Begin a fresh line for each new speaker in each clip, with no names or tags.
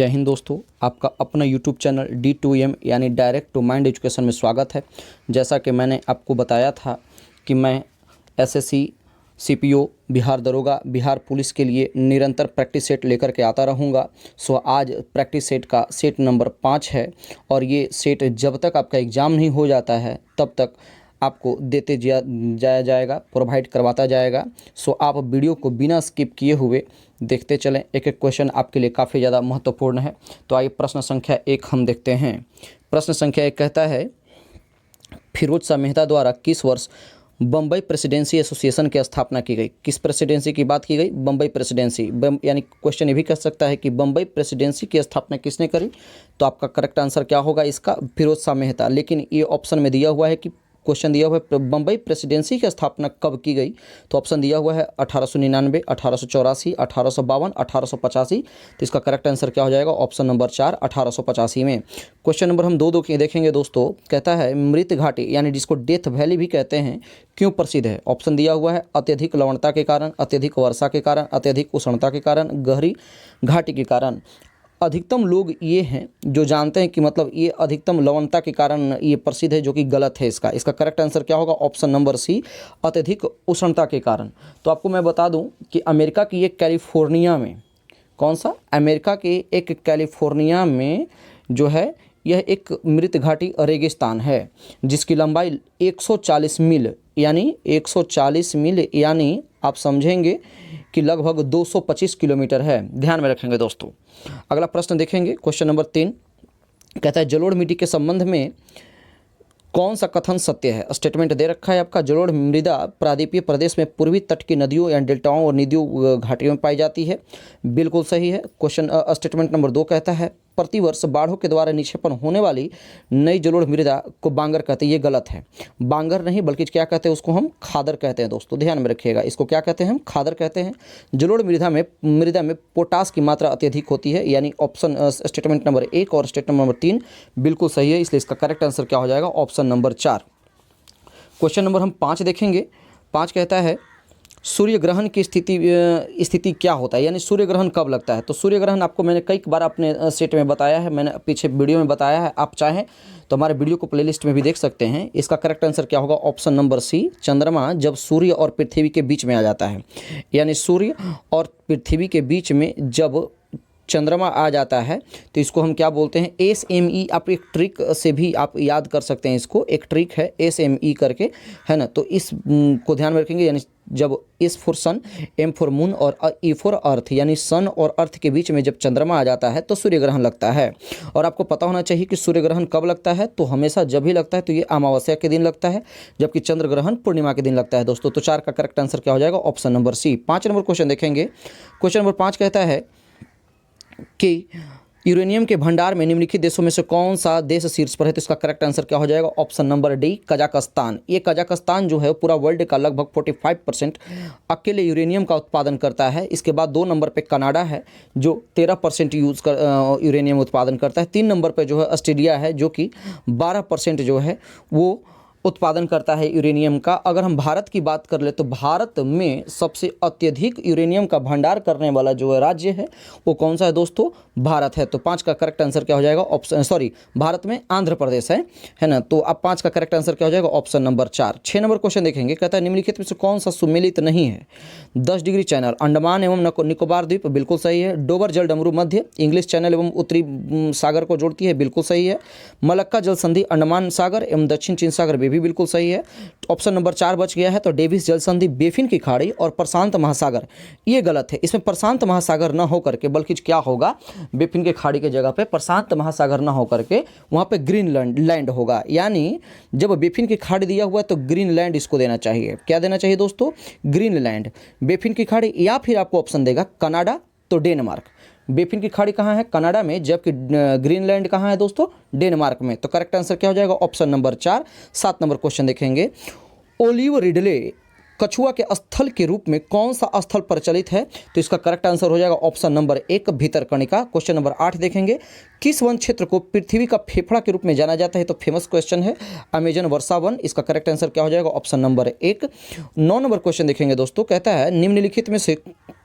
जय हिंद दोस्तों, आपका अपना यूट्यूब चैनल D2M यानी डायरेक्ट टू माइंड एजुकेशन में स्वागत है। जैसा कि मैंने आपको बताया था कि मैं SSC, CPO, बिहार दरोगा, बिहार पुलिस के लिए निरंतर प्रैक्टिस सेट लेकर के आता रहूँगा। सो आज प्रैक्टिस सेट का सेट नंबर 5 है और ये सेट जब तक आपका एग्ज़ाम नहीं हो जाता है तब तक आपको देते जाया जाएगा, प्रोवाइड करवाता जाएगा। सो आप वीडियो को बिना स्किप किए हुए देखते चलें। एक एक क्वेश्चन आपके लिए काफ़ी ज़्यादा महत्वपूर्ण है। तो आइए प्रश्न संख्या 1 हम देखते हैं। प्रश्न संख्या 1 कहता है, फिरोज शाह मेहता द्वारा किस वर्ष बम्बई प्रेसिडेंसी एसोसिएशन की स्थापना की गई? किस प्रेसिडेंसी की बात की गई? बम्बई प्रेसिडेंसी। यानी क्वेश्चन ये भी कह सकता है कि बम्बई प्रेसिडेंसी की स्थापना किसने करी? तो आपका करेक्ट आंसर क्या होगा इसका? फिरोज शाह मेहता। लेकिन ये ऑप्शन में दिया हुआ है कि क्वेश्चन दिया हुआ है बम्बई प्रेसिडेंसी की स्थापना कब की गई। तो ऑप्शन दिया हुआ है 1899, 1884, 1852, 1885। तो इसका करेक्ट आंसर क्या हो जाएगा? ऑप्शन नंबर 4, 1885 में। क्वेश्चन नंबर हम दो देखेंगे दोस्तों। कहता है, मृत घाटी यानी जिसको डेथ वैली भी कहते हैं क्यों प्रसिद्ध है? ऑप्शन दिया हुआ है अत्यधिक लवणता के कारण, अत्यधिक वर्षा के कारण, अत्यधिक उष्णता के कारण, गहरी घाटी के कारण। अधिकतम लोग ये हैं जो जानते हैं कि मतलब ये अधिकतम लवणता के कारण ये प्रसिद्ध है, जो कि गलत है। इसका करेक्ट आंसर क्या होगा? ऑप्शन नंबर सी, अत्यधिक उष्णता के कारण। तो आपको मैं बता दूं कि अमेरिका की एक कैलिफोर्निया में, कौन सा? अमेरिका के एक कैलिफोर्निया में जो है यह एक मृत घाटी रेगिस्तान है जिसकी लंबाई 140 मील यानी 140 मील यानी आप समझेंगे कि लगभग 225 किलोमीटर है। ध्यान में रखेंगे दोस्तों। अगला प्रश्न देखेंगे, क्वेश्चन नंबर 3 कहता है, जलोढ़ मिट्टी के संबंध में कौन सा कथन सत्य है? स्टेटमेंट दे रखा है आपका, जलोढ़ मृदा प्रायद्वीपीय प्रदेश में पूर्वी तट की नदियों या डेल्टाओं और निधियों घाटियों में पाई जाती है। बिल्कुल सही है। क्वेश्चन स्टेटमेंट नंबर 2 कहता है, प्रतिवर्ष बाढ़ों के द्वारा निक्षेपण होने वाली नई जलोढ़ मृदा को बांगर कहते हैं। ये गलत है। बांगर नहीं बल्कि क्या कहते हैं उसको? हम खादर कहते हैं दोस्तों। ध्यान में रखिएगा, इसको क्या कहते हैं? हम खादर कहते हैं। जलोढ़ मृदा में पोटास की मात्रा अत्यधिक होती है। यानी ऑप्शन स्टेटमेंट नंबर 1 और स्टेटमेंट नंबर 3 बिल्कुल सही है। इसलिए इसका करेक्ट आंसर क्या हो जाएगा? Option number 4। क्वेश्चन नंबर हम 5 देखेंगे। 5 कहता है, सूर्य ग्रहण की स्थिति क्या होता है? यानी सूर्य ग्रहण कब लगता है? तो सूर्य ग्रहण आपको मैंने कई बार अपने सेट में बताया है, मैंने पीछे वीडियो में बताया है। आप चाहें तो हमारे वीडियो को प्लेलिस्ट में भी देख सकते हैं। इसका करेक्ट आंसर क्या होगा? ऑप्शन नंबर सी, चंद्रमा जब सूर्य और पृथ्वी के बीच में आ जाता है। यानी सूर्य और पृथ्वी के बीच में जब चंद्रमा आ जाता है तो इसको हम क्या बोलते हैं? SME। आप एक ट्रिक से भी आप याद कर सकते हैं इसको। एक ट्रिक है SME करके, है ना? तो इस को ध्यान में रखेंगे। यानी जब S for sun, M for moon और E फॉर अर्थ, यानी सन और अर्थ के बीच में जब चंद्रमा आ जाता है तो सूर्य ग्रहण लगता है। और आपको पता होना चाहिए कि सूर्य ग्रहण कब लगता है। तो हमेशा जब भी लगता है तो ये अमावस्या के दिन लगता है, जबकि चंद्र ग्रहण पूर्णिमा के दिन लगता है दोस्तों। तो 4 का करेक्ट आंसर क्या हो जाएगा? Option number C. 5 number question देखेंगे। क्वेश्चन नंबर 5 कहता है कि यूरेनियम के भंडार में निम्नलिखित देशों में से कौन सा देश शीर्ष पर है? तो इसका करेक्ट आंसर क्या हो जाएगा? Option number D, Kazakhstan. ये कजाकिस्तान जो है पूरा वर्ल्ड का लगभग 45% अकेले यूरेनियम का उत्पादन करता है। इसके बाद 2 नंबर पे कनाडा है जो 13% यूरेनियम उत्पादन करता है। 3 नंबर पे जो है ऑस्ट्रेलिया है जो कि 12% जो है वो उत्पादन करता है यूरेनियम का। अगर हम भारत की बात कर ले तो भारत में सबसे अत्यधिक यूरेनियम का भंडार करने वाला जो राज्य है वो कौन सा है दोस्तों? भारत है। तो 5 का करेक्ट आंसर क्या हो जाएगा? भारत में आंध्र प्रदेश है ना? तो अब 5 का करेक्ट आंसर क्या हो जाएगा? Option number 4। 6 नंबर क्वेश्चन देखेंगे। कहता है, निम्नलिखित में से कौन सा सुमेलित नहीं है? 10 डिग्री चैनल अंडमान एवं निकोबार द्वीप, बिल्कुल सही है। डोबर जल डमरू मध्य इंग्लिश चैनल एवं उत्तरी सागर को जोड़ती है, बिल्कुल सही है। मलक्का जल संधि अंडमान सागर एवं दक्षिण चीन सागर भी बिल्कुल सही है। ऑप्शन नंबर 4 बच गया है। तो डेविस जल संधि बेफिन की खाड़ी और प्रशांत महासागर, ये गलत है। इसमें प्रशांत महासागर ना होकर के बल्कि क्या होगा? बेफिन की खाड़ी की जगह पे प्रशांत महासागर ना होकर के वहाँ पे ग्रीनलैंड होगा। यानी जब बेफिन की खाड़ी दिया हुआ है तो ग्रीनलैंड इसको देना चाहिए। क्या देना चाहिए दोस्तों? ग्रीनलैंड। बेफिन की खाड़ी, या फिर आपको ऑप्शन देगा कनाडा तो डेनमार्क। बेफिन की खाड़ी कहाँ है? कनाडा में, जबकि ग्रीनलैंड कहाँ है दोस्तों? डेनमार्क में। तो करेक्ट आंसर क्या हो जाएगा? Option number 4। 7 नंबर क्वेश्चन देखेंगे। ओलिव रिडले कछुआ के स्थल के रूप में कौन सा स्थल प्रचलित है? तो इसका करेक्ट आंसर हो जाएगा option number 1 Bhitarkanika. Question number 8 देखेंगे, किस वन क्षेत्र को पृथ्वी का फेफड़ा के रूप में जाना जाता है? तो फेमस क्वेश्चन है अमेजन वर्षा वन। इसका करेक्ट आंसर क्या हो जाएगा? Option number 1। 9 नंबर क्वेश्चन देखेंगे दोस्तों, कहता है निम्नलिखित में से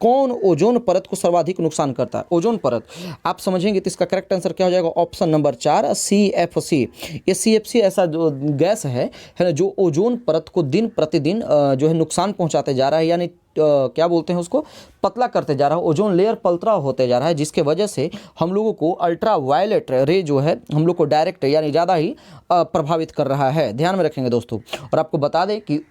कौन ओजोन परत को सर्वाधिक नुकसान करता है? ओजोन परत आप समझेंगे तो इसका करेक्ट आंसर क्या हो जाएगा? Option number 4 CFC। ये CFC ऐसा जो गैस है ना, जो ओजोन परत को दिन प्रतिदिन जो है नुकसान पहुंचाते जा रहा है, यानी क्या बोलते हैं उसको, पतला करते जा रहा है। ओजोन लेयर पतला होते जा रहा है, जिसके वजह से हम लोगों को अल्ट्रा वायलेट रे जो है हम लोग को डायरेक्ट यानी ज़्यादा ही प्रभावित कर रहा है। ध्यान में रखेंगे दोस्तों। और आपको बता दें कि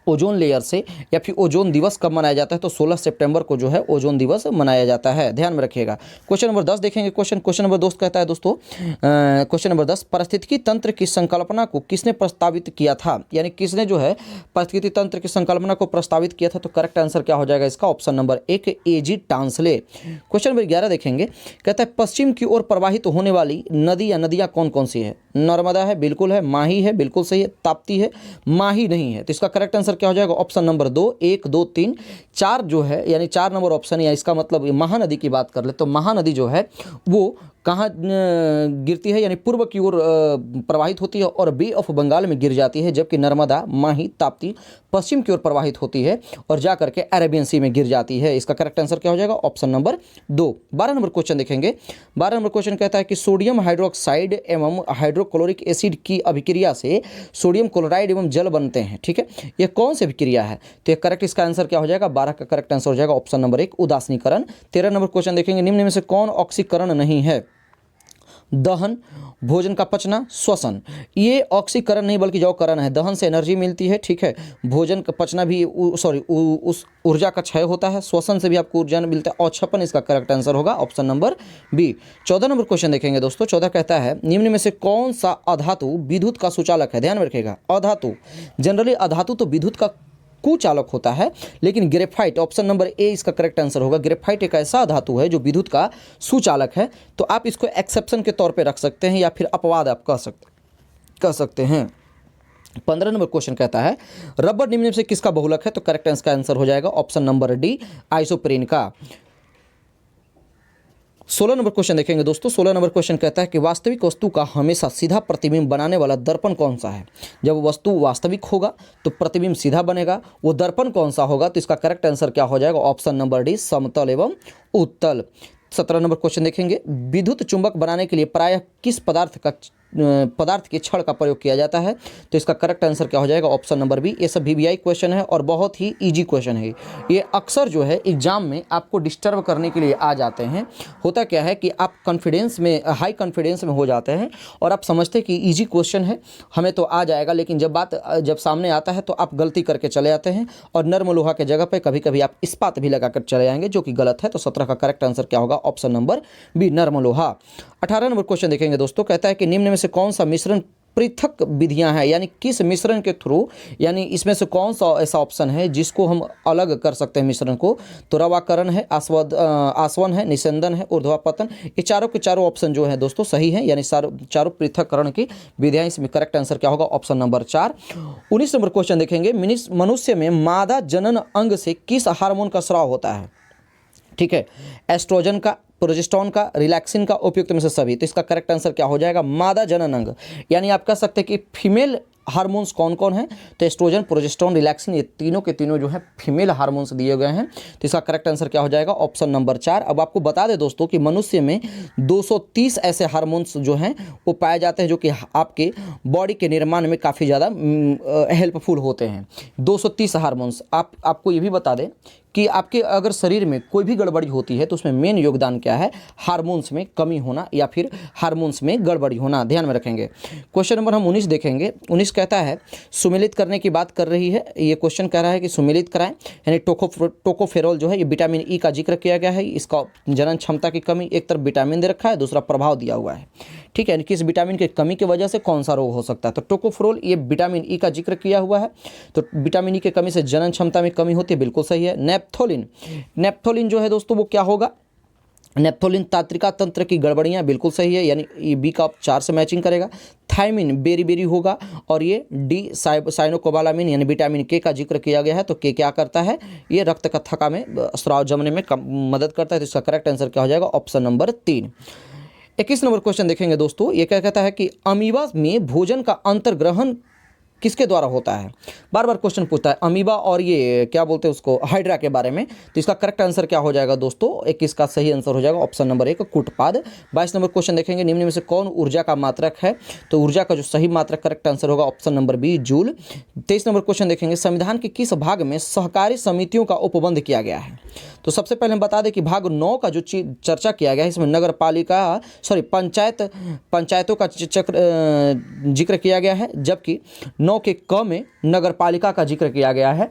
ओजोन लेयर से या फिर ओजोन दिवस कब मनाया जाता है? तो 16 सितंबर को जो है ओजोन दिवस मनाया जाता है। ध्यान में रखिएगा। क्वेश्चन नंबर 10 देखेंगे। क्वेश्चन नंबर 10 कहता है दोस्तों, क्वेश्चन नंबर 10, पारिस्थितिकी तंत्र की संकल्पना को किसने प्रस्तावित किया था? यानी किसने जो है पारिस्थितिकी तंत्र की संकल्पना को प्रस्तावित किया था? तो करेक्ट आंसर क्या हो जाएगा इसका? Option number 1 AG Tansley. Question number 11 देखेंगे, कहता है पश्चिम की ओर प्रवाहित होने वाली नदी या नदियाँ कौन कौन सी है? नर्मदा है, बिल्कुल है। माही है, बिल्कुल सही है। ताप्ती है, माही नहीं है। तो इसका करेक्ट आंसर क्या हो जाएगा? ऑप्शन नंबर 2 1 2 3 4 जो है, यानी 4 नंबर ऑप्शन, या इसका मतलब महानदी की बात कर ले तो महानदी जो है वो कहाँ गिरती है? यानी पूर्व की ओर प्रवाहित होती है और बे ऑफ बंगाल में गिर जाती है, जबकि नर्मदा, माही, ताप्ती पश्चिम की ओर प्रवाहित होती है और जा करके अरेबियन सी में गिर जाती है। इसका करेक्ट आंसर क्या हो जाएगा? Option number 2। 12 नंबर क्वेश्चन देखेंगे। 12 नंबर क्वेश्चन कहता है कि सोडियम हाइड्रोक्साइड एवं हाइड्रोक्लोरिक एसिड की अभिक्रिया से सोडियम क्लोराइड एवं जल बनते हैं। ठीक है, यह कौन सी अभिक्रिया है? तो करेक्ट इसका आंसर क्या हो जाएगा? 12 का करेक्ट आंसर हो जाएगा ऑप्शन नंबर 1 उदासीनीकरण। 13 नंबर क्वेश्चन देखेंगे, निम्न में से कौन ऑक्सीकरण नहीं है? दहन, भोजन का पचना, श्वसन। ये ऑक्सीकरण नहीं बल्कि जौकरण है। दहन से एनर्जी मिलती है, ठीक है। भोजन का पचना भी उस ऊर्जा का क्षय होता है। श्वसन से भी आपको ऊर्जा मिलता है। औक्षपन इसका करेक्ट आंसर होगा option number B. 14 number question देखेंगे दोस्तों। 14 कहता है निम्न में से कौन सा अधातु विद्युत का सुचालक है? ध्यान में रखिएगा। अधातु, जनरली अधातु तो विद्युत का कुचालक होता है, लेकिन ग्रेफाइट, ऑप्शन नंबर ए इसका करेक्ट आंसर होगा। ग्रेफाइट एक ऐसा धातु है जो विद्युत का सुचालक है। तो आप इसको एक्सेप्शन के तौर पे रख सकते हैं या फिर अपवाद आप कह सकते हैं। 15 नंबर क्वेश्चन कहता है रबर निम्न में से किसका बहुलक है? तो करेक्ट आंसर हो जाएगा ऑप्शन नंबर डी आइसोप्रीन का। 16 नंबर क्वेश्चन देखेंगे दोस्तों। 16 नंबर क्वेश्चन कहता है कि वास्तविक वस्तु का हमेशा सीधा प्रतिबिंब बनाने वाला दर्पण कौन सा है? जब वस्तु वास्तविक होगा तो प्रतिबिंब सीधा बनेगा। वो दर्पण कौन सा होगा? तो इसका करेक्ट आंसर क्या हो जाएगा? ऑप्शन नंबर डी समतल एवं उत्तल। 17 नंबर क्वेश्चन देखेंगे, विद्युत चुंबक बनाने के लिए प्रायः किस पदार्थ के छड़ का प्रयोग किया जाता है? तो इसका करेक्ट आंसर क्या हो जाएगा? Option number B. ये सब VVI क्वेश्चन है और बहुत ही इजी क्वेश्चन है। ये अक्सर जो है एग्जाम में आपको डिस्टर्ब करने के लिए आ जाते हैं। होता क्या है कि आप कॉन्फिडेंस में, हाई कॉन्फिडेंस में हो जाते हैं और आप समझते हैं कि इजी क्वेश्चन है, हमें तो आ जाएगा, लेकिन जब सामने आता है तो आप गलती करके चले आते हैं और नर्म लोहा के जगह पर कभी कभी आप इस्पात भी लगाकर चले आएंगे, जो कि गलत है। तो 17 का करेक्ट आंसर क्या होगा? ऑप्शन नंबर बी नर्म लोहा। 18 नंबर क्वेश्चन देखेंगे दोस्तों। कहता है कि निम्न में से कौन सा मिश्रण पृथक विधियां हैं? यानी किस मिश्रण के थ्रू, यानी इसमें से कौन सा ऐसा ऑप्शन है जिसको हम अलग कर सकते हैं मिश्रण को? तो रवाकरण है, आसवन है, निस्यंदन है, ऊर्ध्वापतन। ये चारों के चारों ऑप्शन जो है दोस्तों सही है, यानी चारों पृथककरण की विधियां। इसमें करेक्ट आंसर क्या होगा? Option number 4। 19 नंबर क्वेश्चन देखेंगे, मनुष्य में मादा जनन अंग से किस हार्मोन का स्राव होता है? ठीक है, एस्ट्रोजन का, प्रोजेस्टेरोन का, रिलैक्सिन का, उपयुक्त में से सभी। तो इसका करेक्ट आंसर क्या हो जाएगा? मादा जनन अंग। यानी आप कह सकते हैं कि फीमेल हार्मोन्स कौन कौन हैं? तो एस्ट्रोजन, प्रोजेस्टेरोन, रिलैक्सिन, ये तीनों के तीनों जो है फीमेल हार्मोन्स दिए गए हैं। तो इसका करेक्ट आंसर क्या हो जाएगा? Option number 4। अब आपको बता दें दोस्तों कि मनुष्य में 230 ऐसे हार्मोन्स जो हैं वो पाए जाते हैं जो कि आपके बॉडी के निर्माण में काफ़ी ज़्यादा हेल्पफुल होते हैं। 230 हार्मोन्स। आपको ये भी बता दें कि आपके अगर शरीर में कोई भी गड़बड़ी होती है तो उसमें मेन योगदान क्या है? हार्मोन्स में कमी होना या फिर हार्मोन्स में गड़बड़ी होना। ध्यान में रखेंगे। क्वेश्चन नंबर हम 19 देखेंगे। 19 कहता है सुमेलित करने की बात कर रही है। ये क्वेश्चन कह रहा है कि सुमेलित कराएं, यानी टोकोफेरोल जो है ये विटामिन ई का जिक्र किया गया है। इसका जनन क्षमता की कमी, एक तरफ विटामिन दे रखा है, दूसरा प्रभाव दिया हुआ है। ठीक है, यानी किस विटामिन की कमी की वजह से कौन सा रोग हो सकता है? तो टोकोफेरोल ये विटामिन ई का जिक्र किया हुआ है। तो विटामिन ई की कमी से जनन क्षमता में कमी होती है, बिल्कुल सही है। नेप्थोलिन जो है दोस्तों वो क्या होगा? नेप्थोलिन तंत्रिका तंत्र की गड़बड़ियाँ, बिल्कुल सही है, यानी ये बी का 4 से मैचिंग करेगा। थायमिन बेरी होगा, और ये डी साइनोकोबालामिन यानी विटामिन के का जिक्र किया गया है। तो के क्या करता है, ये रक्त का थक्का में स्राव जमने में मदद करता है। तो इसका करेक्ट आंसर क्या हो जाएगा, ऑप्शन नंबर 3। 21 नंबर क्वेश्चन देखेंगे दोस्तों, ये क्या कहता है कि अमीबा में भोजन का अंतर्ग्रहण किसके द्वारा होता है। बार बार क्वेश्चन पूछता है अमीबा और ये क्या बोलते हैं उसको, हाइड्रा के बारे में। तो इसका करेक्ट आंसर क्या हो जाएगा दोस्तों, 21 का सही आंसर हो जाएगा ऑप्शन नंबर 1 कूटपाद। 22 नंबर क्वेश्चन देखेंगे, निम्न में से कौन ऊर्जा का मात्रक है। तो ऊर्जा का जो सही मात्रक करेक्ट आंसर होगा option number B joule. 23 number question देखेंगे, संविधान के किस भाग में सहकारी समितियों का उपबंध किया गया है। तो सबसे पहले हम बता दें कि भाग 9 का जो चर्चा किया गया है, इसमें नगर पालिका पंचायतों का जिक्र किया गया है, जबकि 9 के क में नगर पालिका का जिक्र किया गया है।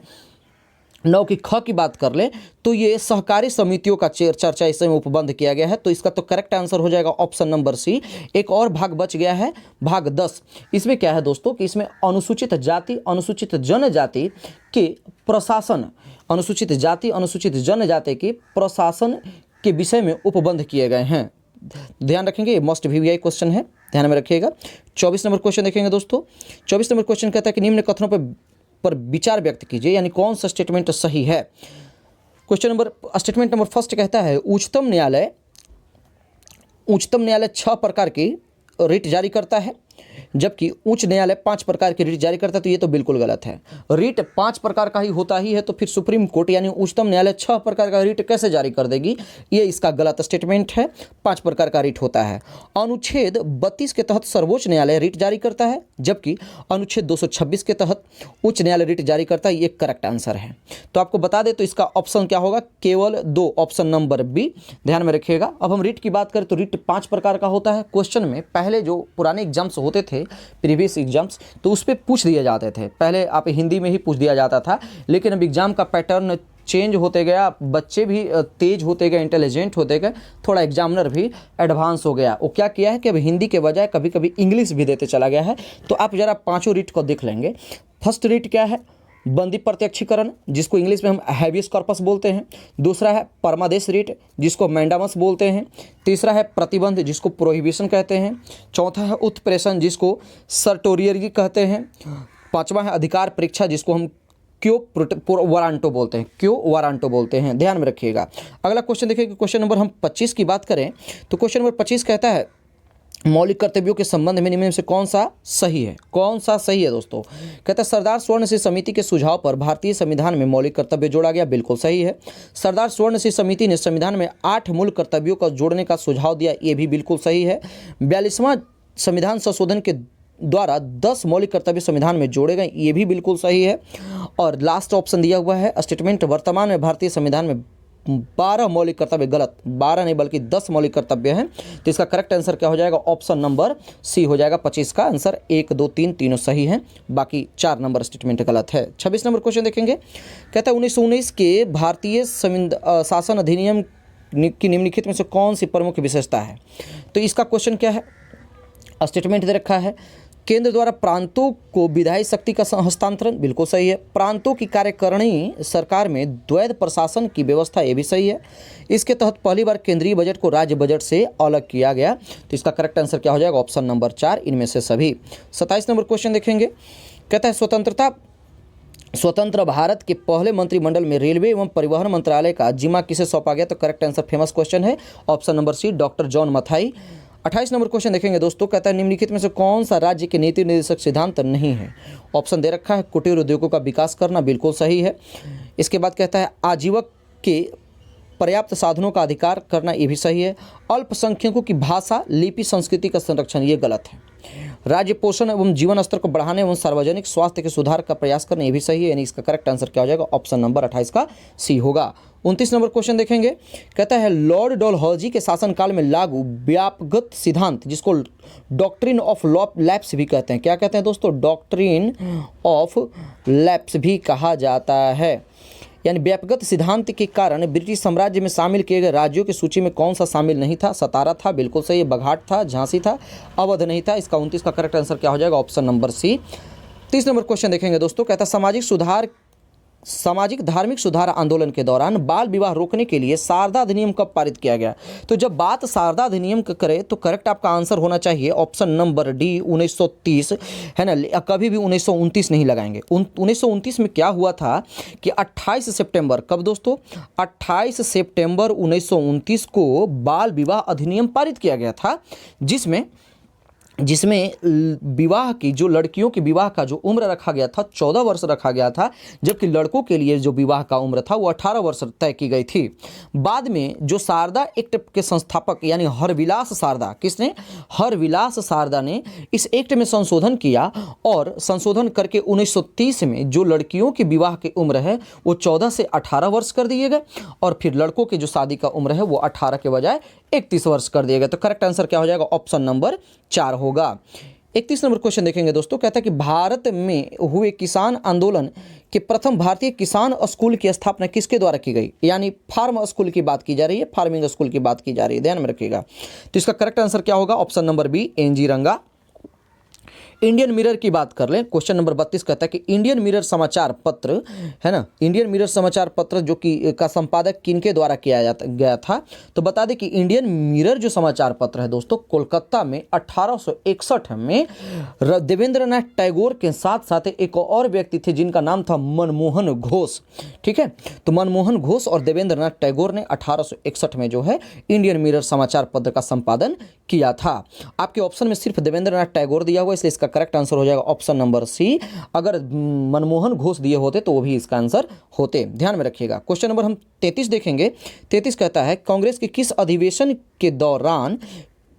9 की ख की बात कर ले तो ये सहकारी समितियों का चर्चा इसमें उपबंध किया गया है। तो इसका तो करेक्ट आंसर हो जाएगा ऑप्शन नंबर सी। एक और भाग बच गया है, भाग 10। इसमें क्या है दोस्तों कि इसमें अनुसूचित जाति अनुसूचित जनजाति के प्रशासन, अनुसूचित जाति अनुसूचित जनजाति के प्रशासन के विषय में उपबंध किए गए हैं। ध्यान रखेंगे, ये मस्ट वीवीआई क्वेश्चन है, ध्यान में रखिएगा। 24 नंबर क्वेश्चन देखेंगे दोस्तों। 24 नंबर क्वेश्चन कहता है कि निम्न कथनों पर विचार व्यक्त कीजिए, यानी कौन सा स्टेटमेंट सही है। स्टेटमेंट नंबर फर्स्ट कहता है उच्चतम न्यायालय 6 प्रकार की रिट जारी करता है, जबकि उच्च न्यायालय 5 प्रकार की रिट जारी करता है। तो ये तो बिल्कुल गलत है। रिट 5 प्रकार का ही होता ही है, तो फिर सुप्रीम कोर्ट यानी उच्चतम न्यायालय 6 प्रकार का रिट कैसे जारी कर देगी, ये इसका गलत स्टेटमेंट है। 5 प्रकार का रिट होता है। अनुच्छेद 32 के तहत सर्वोच्च न्यायालय रिट जारी करता है, जबकि अनुच्छेद 226 के तहत उच्च न्यायालय रिट जारी करता है। ये करेक्ट आंसर है। तो आपको बता दें तो इसका ऑप्शन क्या होगा, केवल 2, ऑप्शन नंबर बी, ध्यान में रखिएगा। अब हम रिट की बात करें तो रिट 5 प्रकार का होता है। क्वेश्चन में पहले जो पुराने एग्जाम्स होते थे, प्रीवियस एग्जाम्स, तो उस पर पूछ दिए जाते थे। पहले आप हिंदी में ही पूछ दिया जाता था, लेकिन अब एग्जाम का पैटर्न चेंज होते गया, बच्चे भी तेज होते गए, इंटेलिजेंट होते गए, थोड़ा एग्जामिनर भी एडवांस हो गया। वो क्या किया है कि अब हिंदी के बजाय कभी कभी इंग्लिश भी देते चला गया है। तो आप जरा 5 रिट को देख लेंगे। फर्स्ट रिट क्या है, बंदी प्रत्यक्षीकरण, जिसको इंग्लिश में हम हैबियस कॉर्पस बोलते हैं। दूसरा है परमादेश रिट, जिसको मैंडामस बोलते हैं। तीसरा है प्रतिबंध, जिसको प्रोहिबिशन कहते हैं। चौथा है उत्प्रेषण, जिसको सर्टोरियरी कहते हैं। 5वां है अधिकार परीक्षा, जिसको हम क्यो वारंटो बोलते हैं। ध्यान में रखिएगा। अगला क्वेश्चन देखिए कि क्वेश्चन नंबर हम 25 की बात करें तो क्वेश्चन नंबर 25 कहता है मौलिक कर्तव्यों के संबंध में निम्न में से कौन सा सही है। कौन सा सही है दोस्तों, कहता है सरदार स्वर्ण सिंह समिति के सुझाव पर भारतीय संविधान में मौलिक कर्तव्य जोड़ा गया, बिल्कुल सही है। सरदार स्वर्ण सिंह समिति ने संविधान में 8 मूल कर्तव्यों का जोड़ने का सुझाव दिया, ये भी बिल्कुल सही है। 42वां संविधान संशोधन के द्वारा 10 मौलिक कर्तव्य संविधान में जोड़े गए, ये भी बिल्कुल सही है। और लास्ट ऑप्शन दिया हुआ है स्टेटमेंट वर्तमान में भारतीय संविधान में 12 मौलिक कर्तव्य, गलत, 12 नहीं बल्कि 10 मौलिक कर्तव्य हैं। तो इसका करेक्ट आंसर क्या हो जाएगा, ऑप्शन नंबर सी हो जाएगा। 25 का आंसर 1, 2, 3 तीनों सही हैं, बाकी 4 नंबर स्टेटमेंट गलत है। 26 नंबर क्वेश्चन देखेंगे, कहता है 1919 के भारतीय शासन अधिनियम की निम्नलिखित में से कौन सी प्रमुख विशेषता है। तो इसका क्वेश्चन क्या है, स्टेटमेंट दे रखा है केंद्र द्वारा प्रांतों को विधायी शक्ति का हस्तांतरण, बिल्कुल सही है। प्रांतों की कार्यकारिणी सरकार में द्वैध प्रशासन की व्यवस्था, ये भी सही है। इसके तहत पहली बार केंद्रीय बजट को राज्य बजट से अलग किया गया। तो इसका करेक्ट आंसर क्या हो जाएगा, ऑप्शन नंबर 4, इनमें से सभी। 27 नंबर क्वेश्चन देखेंगे, कहता है स्वतंत्र भारत के पहले मंत्रिमंडल में रेलवे एवं परिवहन मंत्रालय का जिम्मा किसे सौंपा गया। तो करेक्ट आंसर फेमस क्वेश्चन है, option number C, doctor John Mathai. 28 number question देखेंगे दोस्तों, कहता है निम्नलिखित में से कौन सा राज्य के नीति निर्देशक सिद्धांत नहीं है। ऑप्शन दे रखा है कुटीर उद्योगों का विकास करना, बिल्कुल सही है। इसके बाद कहता है आजीवक के पर्याप्त साधनों का अधिकार करना, ये भी सही है। अल्पसंख्यकों की भाषा लिपि संस्कृति का संरक्षण, ये गलत है। राज्य पोषण एवं जीवन स्तर को बढ़ाने एवं सार्वजनिक स्वास्थ्य के सुधार का प्रयास करना, ये भी सही है। यानी इसका करेक्ट आंसर क्या हो जाएगा, ऑप्शन नंबर 28 का सी होगा। 29 नंबर क्वेश्चन देखेंगे, कहता है लॉर्ड डलहौजी के शासनकाल में लागू व्यापगत सिद्धांत, जिसको डॉक्ट्रिन ऑफ लैप्स भी कहते हैं। क्या कहते हैं दोस्तों, डॉक्ट्रिन ऑफ लैप्स भी कहा जाता है। यानी व्यापगत सिद्धांत के कारण ब्रिटिश साम्राज्य में शामिल किए गए राज्यों की सूची में कौन सा शामिल नहीं था। सतारा था, बिल्कुल सही है। बघाट था, झांसी था, अवध नहीं था। इसका 29 का करेक्ट आंसर क्या हो जाएगा, option number C. 30 number question देखेंगे दोस्तों, कहता है सामाजिक सुधार सामाजिक धार्मिक सुधार आंदोलन के दौरान बाल विवाह रोकने के लिए शारदा अधिनियम कब पारित किया गया? तो जब बात शारदा अधिनियम की करें तो करेक्ट आपका आंसर होना चाहिए ऑप्शन नंबर डी 1930, है ना। कभी भी 1929 नहीं लगाएंगे। 1929 में क्या हुआ था कि 28 सितंबर, कब दोस्तों? 28 सितंबर 1929 को बाल विवाह अधिनियम पारित किया गया था, जिसमें विवाह की, जो लड़कियों की विवाह का जो उम्र रखा गया था 14 वर्ष रखा गया था, जबकि लड़कों के लिए जो विवाह का उम्र था वो 18 वर्ष तय की गई थी। बाद में जो शारदा एक्ट के संस्थापक यानी हरविलास शारदा, किसने? हरविलास शारदा ने इस एक्ट में संशोधन किया और संशोधन करके 1930 में जो लड़कियों की विवाह की उम्र है वो 14 से 18 वर्ष कर दिए गए और फिर लड़कों की जो शादी का उम्र है वो 18 के बजाय 31 वर्ष कर दिए गए। तो करेक्ट आंसर क्या हो जाएगा? ऑप्शन नंबर 4 होगा। 31 नंबर क्वेश्चन देखेंगे दोस्तों, कहता है कि भारत में हुए किसान आंदोलन के प्रथम भारतीय किसान स्कूल की स्थापना किसके द्वारा की गई? यानी फार्म स्कूल की बात की जा रही है, फार्मिंग स्कूल की बात की जा रही है, ध्यान में रखिएगा। तो इसका करेक्ट आंसर क्या होगा? ऑप्शन नंबर बी, एनजी रंगा। इंडियन मिरर की बात कर लें, क्वेश्चन नंबर 32 कहता है कि इंडियन मिरर समाचार पत्र, है ना, इंडियन मिरर समाचार पत्र जो कि का संपादक किनके द्वारा किया गया था? तो बता दें कि इंडियन मिरर जो समाचार पत्र है दोस्तों, कोलकाता में 1861 में देवेंद्रनाथ टैगोर के साथ साथ एक और व्यक्ति थे जिनका नाम था मनमोहन घोष। ठीक है, तो मनमोहन घोष और देवेंद्रनाथ टैगोर ने 1861 में जो है इंडियन मिरर समाचार पत्र का संपादन किया था। आपके ऑप्शन में सिर्फ देवेंद्रनाथ टैगोर दिया हुआ है, इसलिए इसका करेक्ट आंसर हो जाएगा ऑप्शन नंबर सी। अगर मनमोहन घोष दिए होते तो वो भी इसका आंसर होते, ध्यान में रखिएगा। क्वेश्चन नंबर हम 33 देखेंगे। 33 कहता है कांग्रेस के किस अधिवेशन के दौरान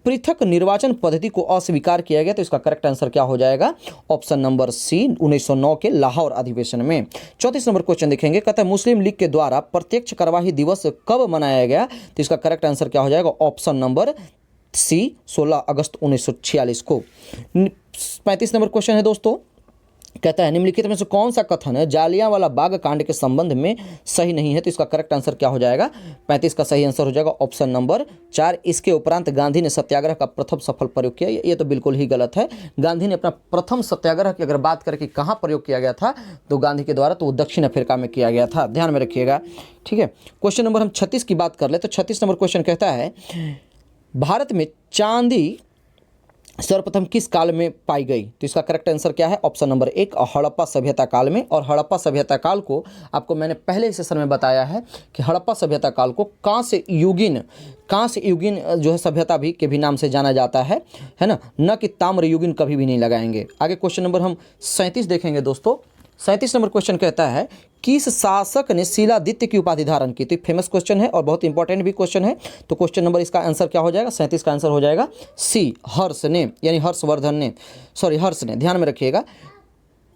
पृथक निर्वाचन पद्धति को अस्वीकार किया गया? तो इसका करेक्ट आंसर क्या हो जाएगा? ऑप्शन नंबर सी, 1909 के लाहौर अधिवेशन में। 34 नंबर क्वेश्चन देखेंगे, कहता है मुस्लिम लीग के द्वारा प्रत्यक्ष कार्यवाही दिवस कब मनाया गया? तो इसका करेक्ट आंसर क्या हो जाएगा? ऑप्शन नंबर सी, 16 अगस्त 1946 को। 35 नंबर क्वेश्चन है दोस्तों, कहता है निम्नलिखित में से कौन सा कथन है जालियांवाला बाग कांड के संबंध में सही नहीं है? तो इसका करेक्ट आंसर क्या हो जाएगा? 35 का सही आंसर हो जाएगा ऑप्शन नंबर 4। इसके उपरांत गांधी ने सत्याग्रह का प्रथम सफल प्रयोग किया, ये तो बिल्कुल ही गलत है। गांधी ने अपना प्रथम सत्याग्रह की अगर बात करें कि कहाँ प्रयोग किया गया था तो गांधी के द्वारा तो वो दक्षिण अफ्रीका में किया गया था, ध्यान में रखिएगा। ठीक है, क्वेश्चन नंबर हम 36 की बात कर ले तो 36 नंबर क्वेश्चन कहता है भारत में चांदी सर्वप्रथम किस काल में पाई गई? तो इसका करेक्ट आंसर क्या है? ऑप्शन नंबर 1, हड़प्पा सभ्यता काल में। और हड़प्पा सभ्यता काल को आपको मैंने पहले सेशन में बताया है कि हड़प्पा सभ्यता काल को कांस्य युगीन जो है सभ्यता भी के भी नाम से जाना जाता है ना, न कि ताम्र युगीन कभी भी नहीं लगाएंगे। आगे क्वेश्चन नंबर हम 37 देखेंगे दोस्तों। 37 नंबर क्वेश्चन कहता है किस शासक ने शिलादित्य की उपाधि धारण की? तो फेमस क्वेश्चन है और बहुत इंपॉर्टेंट भी क्वेश्चन है। तो क्वेश्चन नंबर इसका आंसर क्या हो जाएगा? 37 का आंसर हो जाएगा सी, हर्ष ने, यानी हर्षवर्धन ने, सॉरी हर्ष ने, ध्यान में रखिएगा।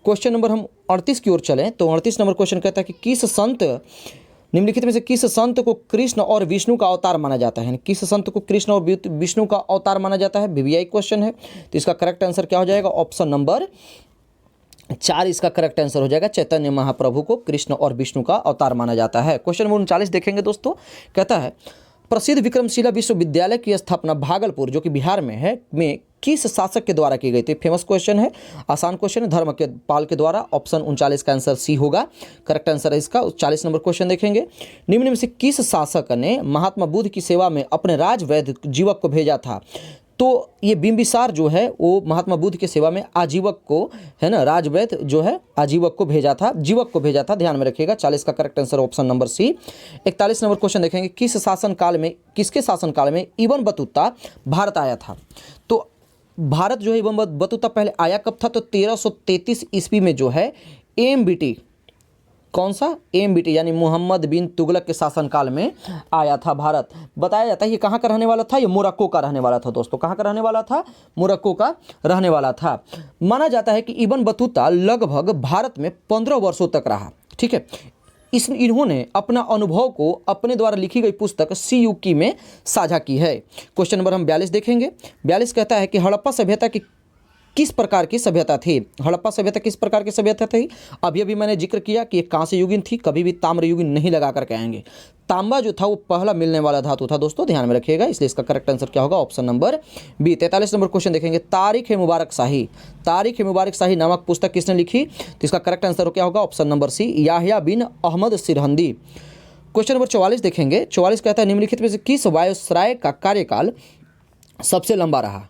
क्वेश्चन नंबर हम 38 की ओर चलें तो 38 नंबर क्वेश्चन कहता है कि किस संत निम्नलिखित में से किस संत को कृष्ण और विष्णु का अवतार माना जाता है? किस संत को कृष्ण और विष्णु का अवतार माना जाता है? वीवीआई क्वेश्चन है, तो इसका करेक्ट आंसर क्या हो जाएगा? ऑप्शन नंबर 4 इसका करेक्ट आंसर हो जाएगा। चैतन्य महाप्रभु को कृष्ण और विष्णु का अवतार माना जाता है। क्वेश्चन नंबर 39 देखेंगे दोस्तों, कहता है प्रसिद्ध विक्रमशिला विश्वविद्यालय की स्थापना भागलपुर जो कि बिहार में है में किस शासक के द्वारा की गई थी? फेमस क्वेश्चन है, आसान क्वेश्चन है, धर्म के पाल के द्वारा। ऑप्शन 39 का आंसर सी होगा, करेक्ट आंसर है इसका। 40 नंबर क्वेश्चन देखेंगे, निम्न में से किस शासक ने महात्मा बुद्ध की सेवा में अपने राजवैद्य जीवक को भेजा था? तो ये बिंबिसार जो है वो महात्मा बुद्ध की सेवा में आजीवक को, है ना, राजवैद्य जो है आजीवक को भेजा था, जीवक को भेजा था, ध्यान में रखिएगा। 40 का correct answer option number C. 41 number question देखेंगे, किसके शासन काल में इब्न बतूता भारत आया था? तो भारत जो है इब्न बतूता पहले आया कब था? तो 1333 ईस्वी में जो है एमबीटी, कौन सा? एमबीटी यानी मोहम्मद बिन तुगलक के शासनकाल में आया था भारत। बताया जाता है ये कहाँ का रहने वाला था? ये मोरक्को का रहने वाला था दोस्तों। कहाँ का रहने वाला था? मोरक्को का रहने वाला था। माना जाता है कि इब्न बतूता लगभग भारत में 15 वर्षों तक रहा। ठीक है, इन्होंने अपना अनुभव को अपने द्वारा लिखी गई पुस्तक सीयूकी में साझा की है। क्वेश्चन नंबर हम 42 देखेंगे। 42 कहता है कि हड़प्पा सभ्यता की किस प्रकार की सभ्यता थी? हड़प्पा सभ्यता किस प्रकार की सभ्यता थी? अभी अभी मैंने जिक्र किया कि एक कांस्य युगीन थी, कभी भी ताम्र युगीन नहीं लगा करके आएंगे। तांबा जो था वो पहला मिलने वाला धातु था दोस्तों, ध्यान में रखिएगा, इसलिए इसका करेक्ट आंसर क्या होगा? Option number B. 43 number question देखेंगे, तारीख ए मुबारक शाही, तारीख ए मुबारक शाही नामक पुस्तक किसने लिखी? तो इसका करेक्ट आंसर क्या होगा? ऑप्शन नंबर सी, याह्या बिन अहमद सिरहंदी। क्वेश्चन नंबर 44 देखेंगे, 44 कहता है निम्नलिखित में से किस वायसराय का कार्यकाल सबसे लंबा रहा?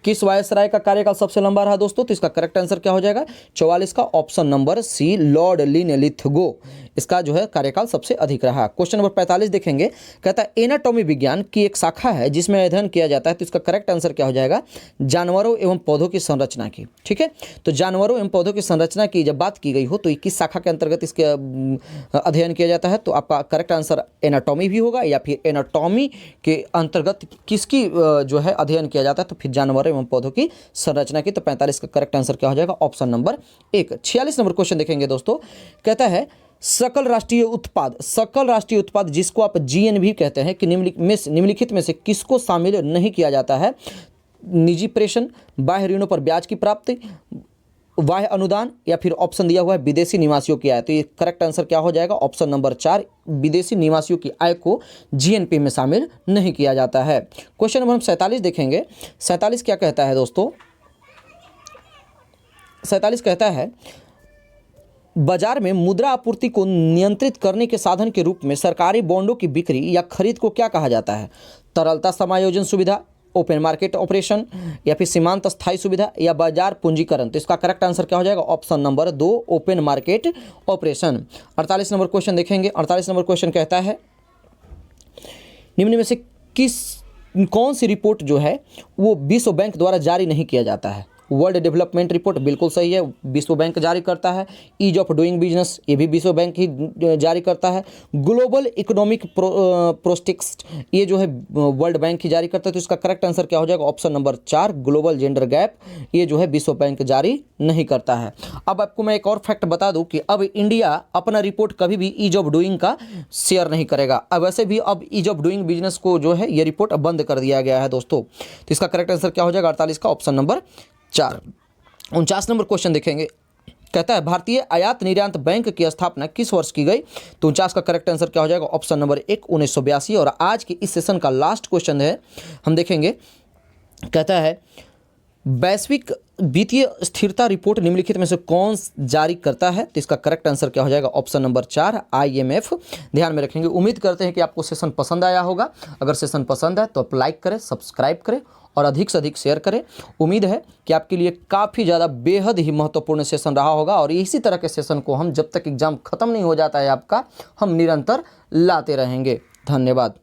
किस वायसराय का कार्यकाल सबसे लंबा रहा दोस्तों? तो इसका करेक्ट आंसर क्या हो जाएगा? 44 का option number C, lord Linlithgow, इसका जो है कार्यकाल सबसे अधिक रहा। क्वेश्चन नंबर 45 देखेंगे, कहता है एनाटॉमी विज्ञान की एक शाखा है जिसमें अध्ययन किया जाता है, तो इसका करेक्ट आंसर क्या हो जाएगा? जानवरों एवं पौधों की संरचना की। ठीक है, तो जानवरों एवं पौधों की संरचना की जब बात की गई हो तो ये किस शाखा के अंतर्गत इसके अध्ययन किया जाता है? तो आपका करेक्ट आंसर एनाटॉमी भी होगा, या फिर एनाटॉमी के अंतर्गत किसकी जो है अध्ययन किया जाता है? तो फिर जानवरों एवं पौधों की संरचना की। तो 45 का करेक्ट आंसर क्या हो जाएगा? Option number 1। 46 नंबर क्वेश्चन देखेंगे दोस्तों, कहता है सकल राष्ट्रीय उत्पाद, सकल राष्ट्रीय उत्पाद जिसको आप जीएनबी कहते हैं, कि निम्नलिखित में से किसको शामिल नहीं किया जाता है? निजी प्रेषण, बाह्य ऋणों पर ब्याज की प्राप्ति, बाह्य अनुदान, या फिर ऑप्शन दिया हुआ है विदेशी निवासियों की आय। तो ये करेक्ट आंसर क्या हो जाएगा? ऑप्शन नंबर 4, विदेशी निवासियों की आय को जीएनपी में शामिल नहीं किया जाता है। क्वेश्चन नंबर 47 देखेंगे, 47 क्या कहता है दोस्तों? 47 कहता है बाजार में मुद्रा आपूर्ति को नियंत्रित करने के साधन के रूप में सरकारी बॉन्डों की बिक्री या खरीद को क्या कहा जाता है? तरलता समायोजन सुविधा, ओपन मार्केट ऑपरेशन, या फिर सीमांत स्थायी सुविधा, या बाजार पूंजीकरण। तो इसका करेक्ट आंसर क्या हो जाएगा? Option number 2, open market operation. 48 number question देखेंगे, 48 नंबर क्वेश्चन कहता है निम्न में से कौन सी रिपोर्ट जो है वो विश्व बैंक द्वारा जारी नहीं किया जाता है? वर्ल्ड डेवलपमेंट रिपोर्ट बिल्कुल सही है, विश्व बैंक जारी करता है। ईज ऑफ डूइंग बिजनेस, ये भी विश्व बैंक ही जारी करता है। ग्लोबल इकोनॉमिक प्रोस्पेक्टस, ये जो है वर्ल्ड बैंक ही जारी करता है। तो इसका करेक्ट आंसर क्या हो जाएगा? Option number 4, global gender gap, ये जो है विश्व बैंक जारी नहीं करता है। अब आपको मैं एक और फैक्ट बता दूं कि अब इंडिया अपना रिपोर्ट कभी भी ईज ऑफ डूइंग का शेयर नहीं करेगा। अब वैसे भी अब ईज ऑफ डूइंग बिजनेस को जो है ये रिपोर्ट बंद कर दिया गया है दोस्तों। तो इसका करेक्ट आंसर क्या हो जाएगा? 48 का ऑप्शन नंबर 4। 49 नंबर क्वेश्चन देखेंगे, कहता है भारतीय आयात निर्यात बैंक की स्थापना किस वर्ष की गई? तो 49 का करेक्ट आंसर क्या हो जाएगा? Option number 1, 1982। और आज के इस सेशन का लास्ट क्वेश्चन है, हम देखेंगे, कहता है वैश्विक वित्तीय स्थिरता रिपोर्ट निम्नलिखित में से कौन जारी करता है? तो इसका करेक्ट आंसर क्या हो जाएगा? Option number 4, IMF। ध्यान में रखेंगे। उम्मीद करते हैं कि आपको सेशन पसंद आया होगा। अगर सेशन पसंद है तो आप लाइक करें, सब्सक्राइब करें और अधिक से अधिक शेयर करें। उम्मीद है कि आपके लिए काफ़ी ज़्यादा बेहद ही महत्वपूर्ण सेशन रहा होगा, और इसी तरह के सेशन को हम जब तक एग्ज़ाम ख़त्म नहीं हो जाता है आपका, हम निरंतर लाते रहेंगे। धन्यवाद।